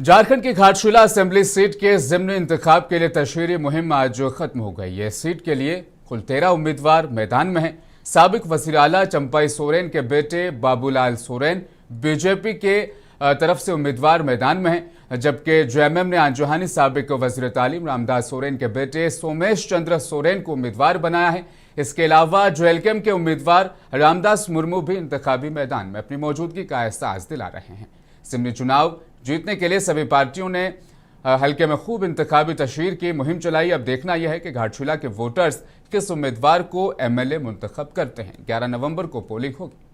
झारखंड की Ghatshila assembly seat के ज़िम्नी इंतखाब के लिए तशहीरी मुहिम आज खत्म हो गई है। सीट के लिए कुल 13 उम्मीदवार मैदान में हैं। साबिक वज़ीर आला चंपाई सोरेन के बेटे बाबूलाल सोरेन बीजेपी के तरफ से उम्मीदवार मैदान में हैं, जबकि जेएमएम ने आंजहानी साबिक वज़ीर तालीम रामदास सोरेन के बेटे सोमेश चंद्र सोरेन को उम्मीदवार बनाया है। इसके अलावा जेएलकेम के उम्मीदवार रामदास मुर्मू भी इंतखाबी मैदान में अपनी मौजूदगी का एहसास दिला रहे हैं। ज़िमनी चुनाव जीतने के लिए सभी पार्टियों ने हल्के में खूब इंतखाबी तशहीर की मुहिम चलाई। अब देखना यह है कि घाटशिला के वोटर्स किस उम्मीदवार को एमएलए मुंतखब करते हैं। 11 नवंबर को पोलिंग होगी।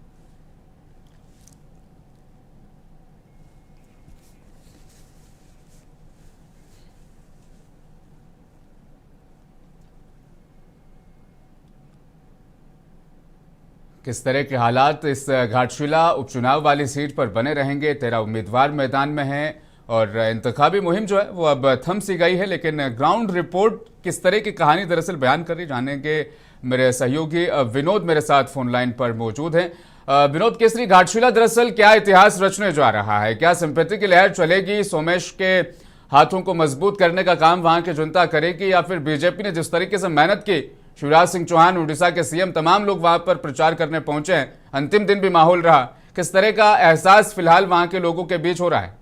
किस तरह के हालात इस घाटशिला उपचुनाव वाली सीट पर बने रहेंगे। 13 उम्मीदवार मैदान में हैं और इंतखाबी मुहिम जो है वो अब थम सी गई है, लेकिन ग्राउंड रिपोर्ट किस तरह की कहानी दरअसल बयान कर रही जानेंगे। मेरे सहयोगी विनोद मेरे साथ फोन लाइन पर मौजूद हैं। विनोद, केसरी घाटशिला दरअसल क्या इतिहास रचने जा रहा है? क्या सिंपैथी की लहर चलेगी? सोमेश के हाथों को मजबूत करने का काम वहां की जनता करेगी, या फिर बीजेपी ने जिस तरीके से मेहनत की, शिवराज सिंह चौहान उड़ीसा के सीएम तमाम लोग वहां पर प्रचार करने पहुंचे हैं, अंतिम दिन भी माहौल रहा, किस तरह का एहसास फिलहाल वहां के लोगों के बीच हो रहा है?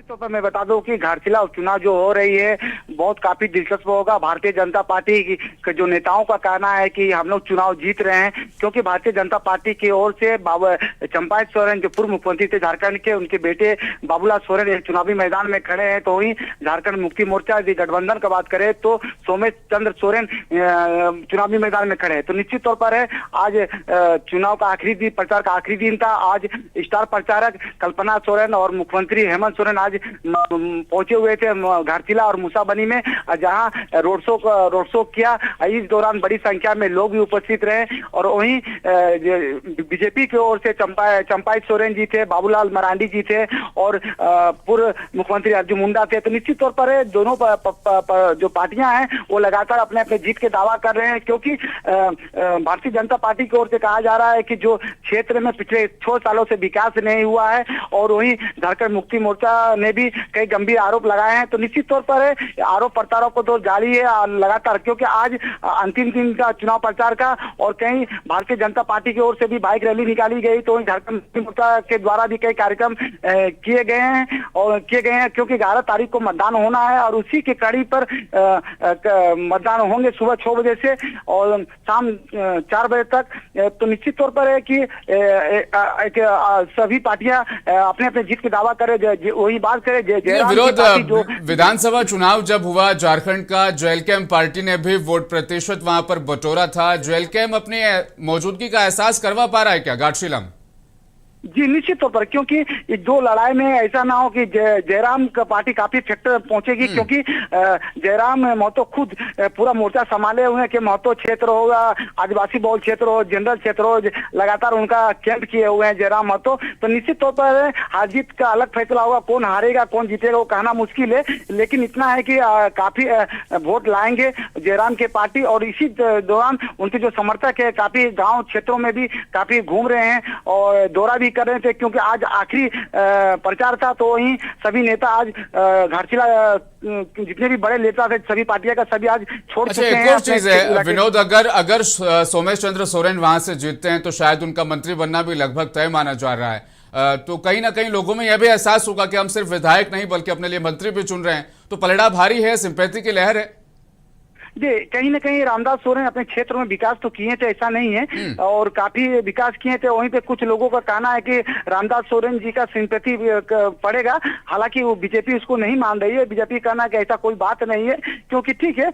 तो पर मैं बता दूं कि घाटशिला उपचुनाव जो हो रही है बहुत काफी दिलचस्प होगा। भारतीय जनता पार्टी के जो नेताओं का कहना है कि हम लोग चुनाव जीत रहे हैं, क्योंकि भारतीय जनता पार्टी की ओर से चंपाई सोरेन जो पूर्व मुख्यमंत्री थे झारखंड के, उनके बेटे बाबूलाल सोरेन एक चुनावी मैदान में खड़े हैं। तो वही झारखंड मुक्ति मोर्चा यदि गठबंधन का बात करें तो सोमेश चंद्र सोरेन चुनावी मैदान में खड़े हैं। तो निश्चित तौर पर है आज चुनाव का आखिरी दिन, प्रचार का आखिरी दिन था। आज स्टार प्रचारक कल्पना सोरेन और मुख्यमंत्री हेमंत सोरेन आज पहुंचे हुए थे घाटशिला और मूसाबनी में, जहां रोड शो किया। इस दौरान बड़ी संख्या में लोग भी उपस्थित रहे और वहीं बीजेपी की ओर से चंपाई सोरेन जी थे, बाबूलाल मरांडी जी थे और पूर्व मुख्यमंत्री अर्जुन मुंडा थे। तो निश्चित तौर पर दोनों जो पार्टियां हैं वो लगातार अपने अपने जीत के दावा कर रहे हैं, क्योंकि भारतीय जनता पार्टी की ओर से कहा जा रहा है कि जो क्षेत्र में पिछले 6 सालों से विकास नहीं हुआ है, और वहीं झारखंड मुक्ति मोर्चा ने भी कई गंभीर आरोप लगाए हैं। तो निश्चित तौर पर आरोप प्रत्यारोप तो जारी है लगातार, क्योंकि आज अंतिम दिन का चुनाव प्रचार का और कहीं भारतीय जनता पार्टी की ओर से भी बाइक रैली निकाली गई। तो झारखंड मुक्ति मोर्चा के द्वारा भी कई कार्यक्रम किए गए हैं, क्योंकि 11 तारीख को मतदान होना है और उसी के कड़ी पर मतदान होंगे सुबह 6 बजे से और शाम 4 बजे तक। तो निश्चित तौर पर है कि सभी पार्टियां अपने अपने जीत के दावा करें। वही बात करें विरोध विधानसभा चुनाव जब हुआ झारखंड का, जेएलकेम पार्टी ने भी वोट प्रतिशत वहां पर बटोरा था। जेएलकेम अपनी मौजूदगी का एहसास करवा पा रहा है क्या घाटशिला में? जी निश्चित तौर पर, क्योंकि इस दो लड़ाई में ऐसा ना हो कि जयराम का पार्टी काफी फैक्टर पहुंचेगी, क्योंकि जयराम महतो खुद पूरा मोर्चा संभाले हुए हैं कि महतो क्षेत्र हो या आदिवासी बहुल क्षेत्र हो, जनरल क्षेत्र हो, लगातार उनका कैंप किए हुए हैं जयराम महतो। तो निश्चित तौर पर हार जीत का अलग फैसला होगा, कौन हारेगा कौन जीतेगा वो कहना मुश्किल है, लेकिन इतना है कि काफी वोट लाएंगे जयराम के पार्टी। और इसी दौरान उनके जो समर्थक है काफी गाँव क्षेत्रों में भी काफी घूम रहे हैं और दौरा भी कर रहे थे, क्योंकि आज आखिरी प्रचार था। तो वहीं सभी नेता आज घाटशिला जितने भी बड़े नेता थे सभी पार्टियां का सभी आज छोड़ चुके हैं। एक और चीज है विनोद, अगर सोमेश चंद्र सोरेन वहां से जीतते हैं तो शायद उनका मंत्री बनना भी लगभग तय माना जा रहा है। तो कहीं ना कहीं लोगों में यह भी एहसास होगा कि हम सिर्फ विधायक नहीं बल्कि अपने लिए मंत्री भी चुन रहे हैं। तो पलड़ा भारी है, सिंपैथी की लहर है। जी कहीं ना कहीं रामदास सोरेन अपने क्षेत्र में विकास तो किए थे, ऐसा नहीं है, और काफी विकास किए थे। वहीं पे कुछ लोगों का कहना है कि रामदास सोरेन जी का सिंपैथी पड़ेगा, हालांकि वो बीजेपी उसको नहीं मान रही है। बीजेपी कहना है कि ऐसा कोई बात नहीं है, क्योंकि ठीक है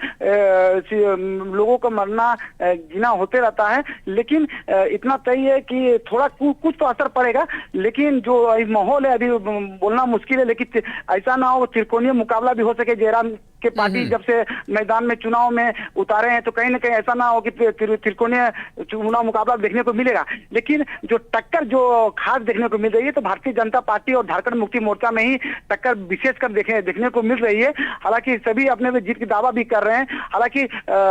लोगों का मरना जीना होते रहता है, लेकिन इतना तय है कि थोड़ा कुछ तो असर पड़ेगा। लेकिन जो माहौल है अभी बोलना मुश्किल है, लेकिन ऐसा ना हो त्रिकोणीय मुकाबला भी हो सके जयराम के पार्टी जब से मैदान में चुनाव में उतारे हैं, तो कहीं ना कहीं ऐसा ना हो कि त्रिकोणीय चुनाव मुकाबला देखने को मिलेगा। लेकिन जो टक्कर जो खास देखने को मिल रही है, तो भारतीय जनता पार्टी और झारखंड मुक्ति मोर्चा में ही टक्कर विशेषकर देखने को मिल रही है। हालांकि सभी अपने में जीत की दावा भी कर रहे हैं। हालांकि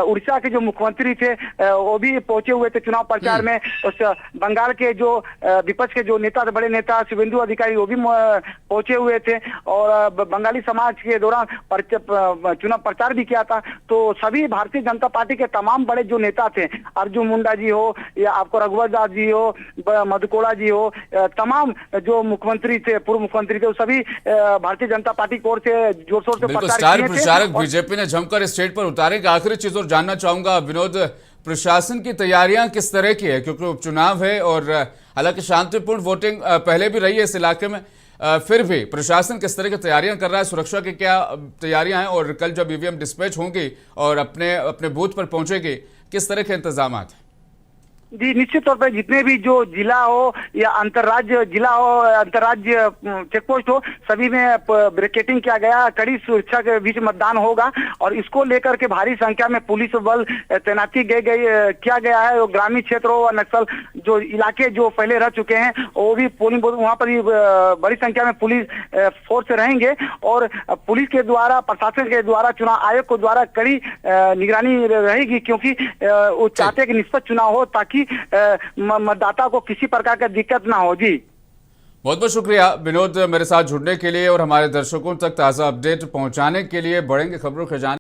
उड़ीसा के जो मुख्यमंत्री थे वो भी पहुंचे हुए थे चुनाव प्रचार में। उस बंगाल के जो विपक्ष के जो नेता थे, बड़े नेता शुभेंदु अधिकारी, वो भी पहुंचे हुए थे और बंगाली समाज के दौरान चुनाव प्रचार भी किया था। तो सभी भारतीय जनता पार्टी के तमाम बड़े जो नेता थे, अर्जुन मुंडा जी हो या आपको रघुवर दास जी हो, मधुकोड़ा जी हो, तमाम जो मुख्यमंत्री थे, पूर्व मुख्यमंत्री थे, वो सभी भारतीय जनता पार्टी की ओर से जोर शोर से स्टार प्रचारक बीजेपी ने जमकर स्टेज पर उतारे। आखिरी चीज और जानना चाहूंगा विनोद, प्रशासन की तैयारियां किस तरह की है, क्योंकि उपचुनाव है और हालांकि शांतिपूर्ण वोटिंग पहले भी रही है इस इलाके में, फिर भी प्रशासन किस तरह की तैयारियां कर रहा है, सुरक्षा की क्या तैयारियां हैं, और कल जब ईवीएम डिस्पैच होंगी और अपने बूथ पर पहुंचेगी, किस तरह के इंतजाम हैं? जी, निश्चित तौर पर जितने भी जो जिला हो या अंतर्राज्य जिला हो, अंतर्राज्य चेकपोस्ट हो, सभी में ब्रिकेटिंग किया गया। कड़ी सुरक्षा के बीच मतदान होगा और इसको लेकर के भारी संख्या में पुलिस बल तैनाती किया गया है। वो ग्रामीण क्षेत्रों और नक्सल जो इलाके जो पहले रह चुके हैं, वो भी पोलिंग बूथ वहां पर भी बड़ी संख्या में पुलिस फोर्स रहेंगे और पुलिस के द्वारा, प्रशासन के द्वारा, चुनाव आयोग के द्वारा कड़ी निगरानी रहेगी, क्योंकि वो चाहते हैं कि निष्पक्ष चुनाव हो ताकि मतदाता को किसी प्रकार का दिक्कत ना हो। जी, बहुत बहुत शुक्रिया विनोद, मेरे साथ जुड़ने के लिए और हमारे दर्शकों तक ताज़ा अपडेट पहुंचाने के लिए। बढ़ेंगे खबरों के जाने